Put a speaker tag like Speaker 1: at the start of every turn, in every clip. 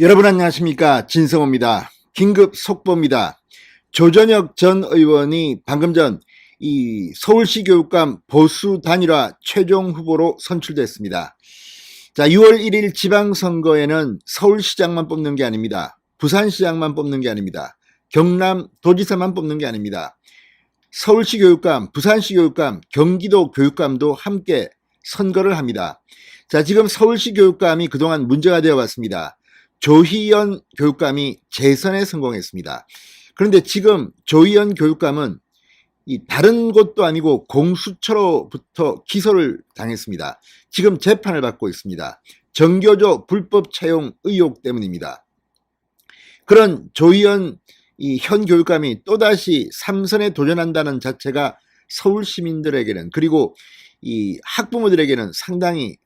Speaker 1: 여러분 안녕하십니까, 진성호입니다. 긴급 속보입니다. 조전혁 전 의원이 방금 전 이 서울시 교육감 보수 단일화 최종 후보로 선출됐습니다. 자, 6월 1일 지방선거에는 서울시장만 뽑는 게 아닙니다. 부산시장만 뽑는 게 아닙니다. 경남 도지사만 뽑는 게 아닙니다. 서울시 교육감, 부산시 교육감, 경기도 교육감도 함께 선거를 합니다. 자, 지금 서울시 교육감이 그동안 문제가 되어 왔습니다. 조희연 교육감이 재선에 성공했습니다. 그런데 지금 조희연 교육감은 다른 곳도 아니고 공수처로부터 기소를 당했습니다. 지금 재판을 받고 있습니다. 정교조 불법 채용 의혹 때문입니다. 그런 조희연 현 교육감이 또다시 3선에 도전한다는 자체가 서울 시민들에게는, 그리고 이 학부모들에게는 상당히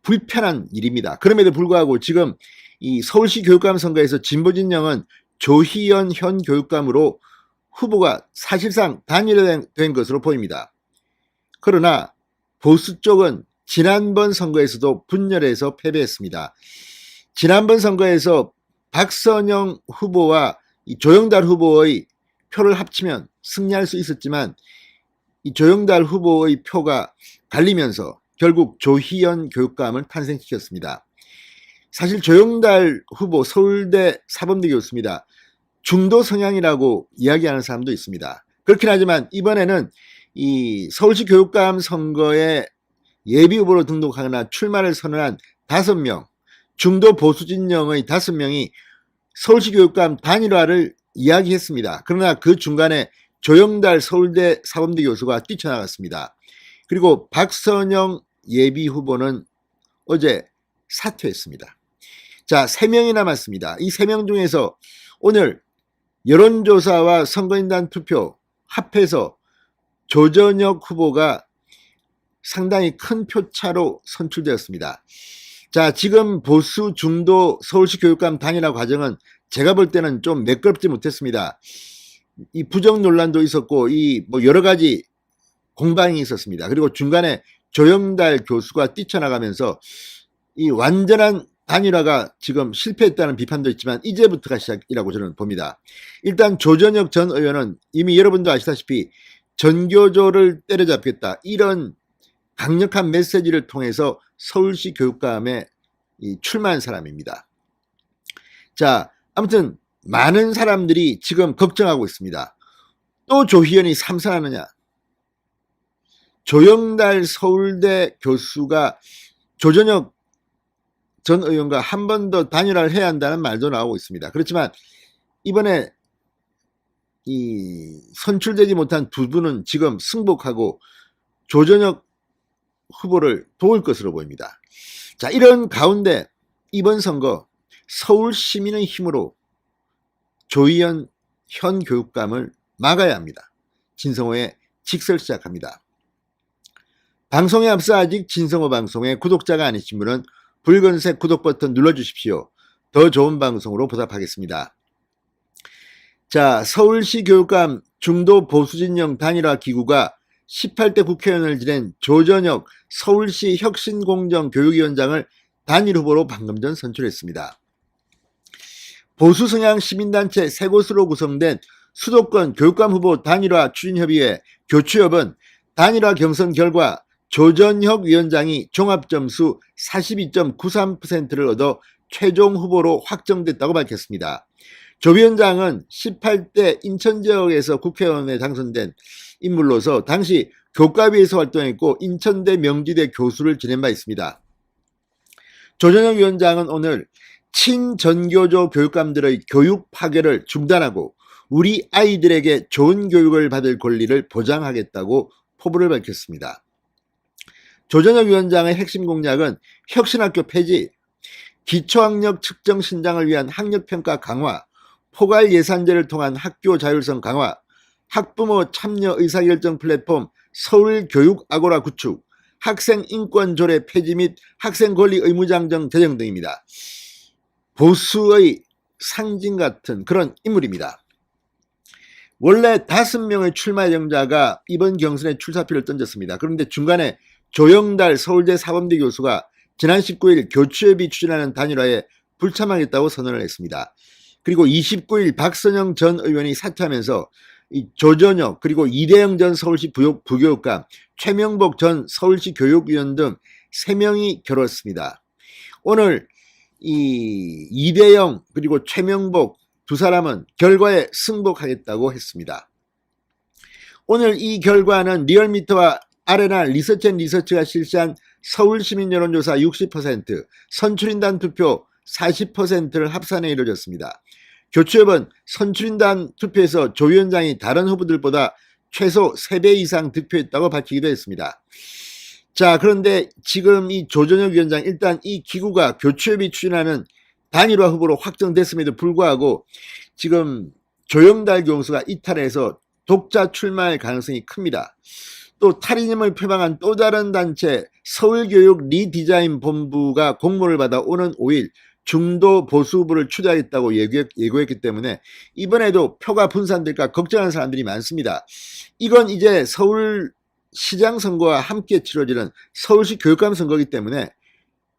Speaker 1: 불편한 일입니다. 그럼에도 불구하고 지금 이 서울시 교육감 선거에서 진보진영은 조희연 현 교육감으로 후보가 사실상 단일화된 것으로 보입니다. 그러나 보수 쪽은 지난번 선거에서도 분열해서 패배했습니다. 지난번 선거에서 박선영 후보와 조영달 후보의 표를 합치면 승리할 수 있었지만 이 조영달 후보의 표가 갈리면서 결국 조희연 교육감을 탄생시켰습니다. 사실 조영달 후보 서울대 사범대 교수입니다. 중도 성향이라고 이야기하는 사람도 있습니다. 그렇긴 하지만 이번에는 이 서울시 교육감 선거에 예비 후보로 등록하거나 출마를 선언한 5명, 중도 보수 진영의 5명이 서울시 교육감 단일화를 이야기했습니다. 그러나 그 중간에 조영달 서울대 사범대 교수가 뛰쳐나갔습니다. 그리고 박선영 예비 후보는 어제 사퇴했습니다. 자, 3명이 남았습니다. 이 3명 중에서 오늘 여론조사와 선거인단 투표 합해서 조전혁 후보가 상당히 큰 표차로 선출되었습니다. 자, 지금 보수 중도 서울시 교육감 단일화 과정은 제가 볼 때는 좀 매끄럽지 못했습니다. 이 부정 논란도 있었고 여러 가지 공방이 있었습니다. 그리고 중간에 조영달 교수가 뛰쳐나가면서 이 완전한 단일화가 지금 실패했다는 비판도 있지만 이제부터가 시작이라고 저는 봅니다. 일단 조전혁 전 의원은 이미 여러분도 아시다시피 전교조를 때려잡겠다, 이런 강력한 메시지를 통해서 서울시 교육감에 출마한 사람입니다. 자, 아무튼 많은 사람들이 지금 걱정하고 있습니다. 또 조희연이 3선하느냐. 조영달 서울대 교수가 조전혁 전 의원과 한 번 더 단일화를 해야 한다는 말도 나오고 있습니다. 그렇지만 이번에 이 선출되지 못한 두 분은 지금 승복하고 조전혁 후보를 도울 것으로 보입니다. 자, 이런 가운데 이번 선거 서울 시민의 힘으로 조희연 현 교육감을 막아야 합니다. 진성호의 직설 시작합니다. 방송에 앞서 아직 진성호 방송의 구독자가 아니신 분은 붉은색 구독 버튼 눌러주십시오. 더 좋은 방송으로 보답하겠습니다. 자, 서울시 교육감 중도 보수진영 단일화 기구가 18대 국회의원을 지낸 조전혁 서울시 혁신공정교육위원장을 단일 후보로 방금 전 선출했습니다. 보수 성향 시민단체 3곳으로 구성된 수도권 교육감 후보 단일화 추진협의회 교추협은 단일화 경선 결과 조전혁 위원장이 종합점수 42.93%를 얻어 최종 후보로 확정됐다고 밝혔습니다. 조 위원장은 18대 인천 지역에서 국회의원에 당선된 인물로서 당시 교과위에서 활동했고 인천대 명지대 교수를 지낸 바 있습니다. 조전혁 위원장은 오늘 친전교조 교육감들의 교육 파괴를 중단하고 우리 아이들에게 좋은 교육을 받을 권리를 보장하겠다고 포부를 밝혔습니다. 조전혁 위원장의 핵심 공약은 혁신학교 폐지, 기초학력 측정 신장을 위한 학력평가 강화, 포괄 예산제를 통한 학교 자율성 강화, 학부모 참여 의사결정 플랫폼 서울교육아고라 구축, 학생 인권 조례 폐지 및 학생 권리 의무장정 제정 등입니다. 보수의 상징 같은 그런 인물입니다. 원래 5명의 출마 예정자가 이번 경선에 출사표를 던졌습니다. 그런데 중간에 조영달 서울대 사범대 교수가 지난 19일 교추협이 추진하는 단일화에 불참하겠다고 선언을 했습니다. 그리고 29일 박선영 전 의원이 사퇴하면서 이 조전혁 그리고 이대영 전 서울시 부교육감, 최명복 전 서울시 교육위원 등 3명이 결었습니다. 오늘 이 이대영 그리고 최명복 두 사람은 결과에 승복하겠다고 했습니다. 오늘 이 결과는 리얼미터와 아레나 리서치앤리서치가 실시한 서울시민 여론조사 60%, 선출인단 투표 40%를 합산해 이루어졌습니다. 교추협은 선출인단 투표에서 조 위원장이 다른 후보들보다 최소 3배 이상 득표했다고 밝히기도 했습니다. 자, 그런데 지금 이 조전혁 위원장, 일단 이 기구가 교추협이 추진하는 단일화 후보로 확정됐음에도 불구하고 지금 조영달 교수가 이탈해서 독자 출마할 가능성이 큽니다. 또 탈이념을 표방한 또 다른 단체 서울교육 리디자인 본부가 공모를 받아 오는 5일 중도 보수 후보를 추대하겠다고 예고했기 때문에 이번에도 표가 분산될까 걱정하는 사람들이 많습니다. 이건 이제 서울시장 선거와 함께 치러지는 서울시 교육감 선거이기 때문에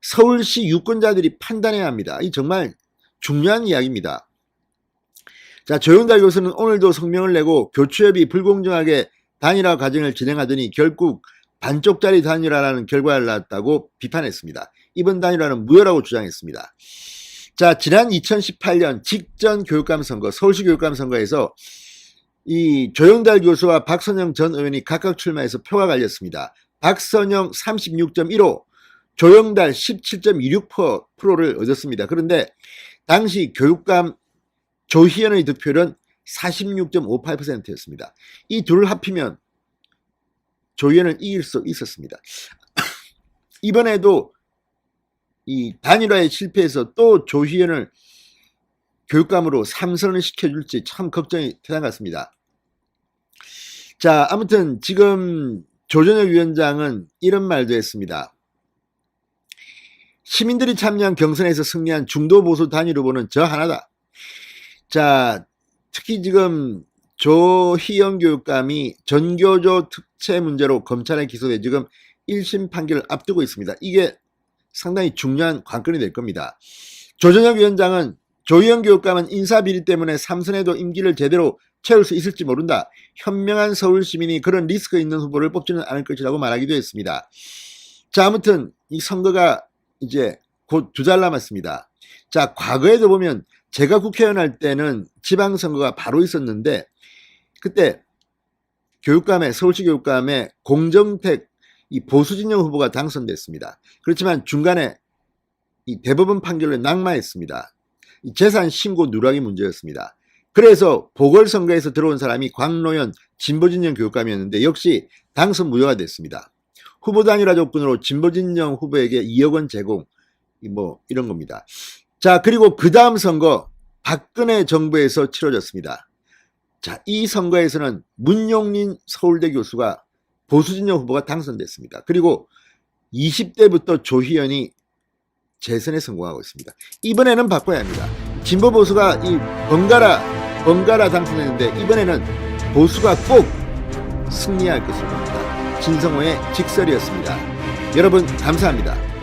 Speaker 1: 서울시 유권자들이 판단해야 합니다. 이 정말 중요한 이야기입니다. 자, 조영달 교수는 오늘도 성명을 내고 교추협이 불공정하게 단일화 과정을 진행하더니 결국 반쪽짜리 단일화라는 결과를 낳았다고 비판했습니다. 이번 단일화는 무효라고 주장했습니다. 자, 지난 2018년 직전 교육감 선거, 서울시 교육감 선거에서 이 조영달 교수와 박선영 전 의원이 각각 출마해서 표가 갈렸습니다. 박선영 36.15, 조영달 17.26%를 얻었습니다. 그런데 당시 교육감 조희연의 득표율은 46.58%였습니다. 이 둘을 합히면 조희연을 이길 수 있었습니다. 이번에도 이 단일화에 실패해서 또 조희연을 교육감으로 삼선을 시켜줄지 참 걱정이 되는 것 같습니다. 자, 아무튼 지금 조전혁 위원장은 이런 말도 했습니다. 시민들이 참여한 경선에서 승리한 중도보수 단일 후보는 저 하나다. 자, 특히 지금 조희연 교육감이 전교조 특채 문제로 검찰에 기소돼 지금 1심 판결을 앞두고 있습니다. 이게 상당히 중요한 관건이 될 겁니다. 조전혁 위원장은 조희연 교육감은 인사비리 때문에 삼선에도 임기를 제대로 채울 수 있을지 모른다. 현명한 서울 시민이 그런 리스크 있는 후보를 뽑지는 않을 것이라고 말하기도 했습니다. 자, 아무튼 이 선거가 이제 곧 2달 남았습니다. 자, 과거에도 보면 제가 국회의원 할 때는 지방선거가 바로 있었는데 그때 교육감에 서울시 교육감에 공정택 이 보수진영 후보가 당선됐습니다. 그렇지만 중간에 이 대법원 판결을 낙마했습니다. 이 재산 신고 누락이 문제였습니다. 그래서 보궐선거에서 들어온 사람이 광노현 진보진영 교육감이었는데 역시 당선 무효가 됐습니다. 후보 단일화 조건으로 진보진영 후보에게 2억 원 제공 뭐 이런 겁니다. 자, 그리고 그 다음 선거 박근혜 정부에서 치러졌습니다. 자, 이 선거에서는 문용린 서울대 교수가 보수진영 후보가 당선됐습니다. 그리고 20대부터 조희연이 재선에 성공하고 있습니다. 이번에는 바꿔야 합니다. 진보 보수가 이 번갈아 당선했는데 이번에는 보수가 꼭 승리할 것을 봅니다. 진성호의 직설이었습니다. 여러분 감사합니다.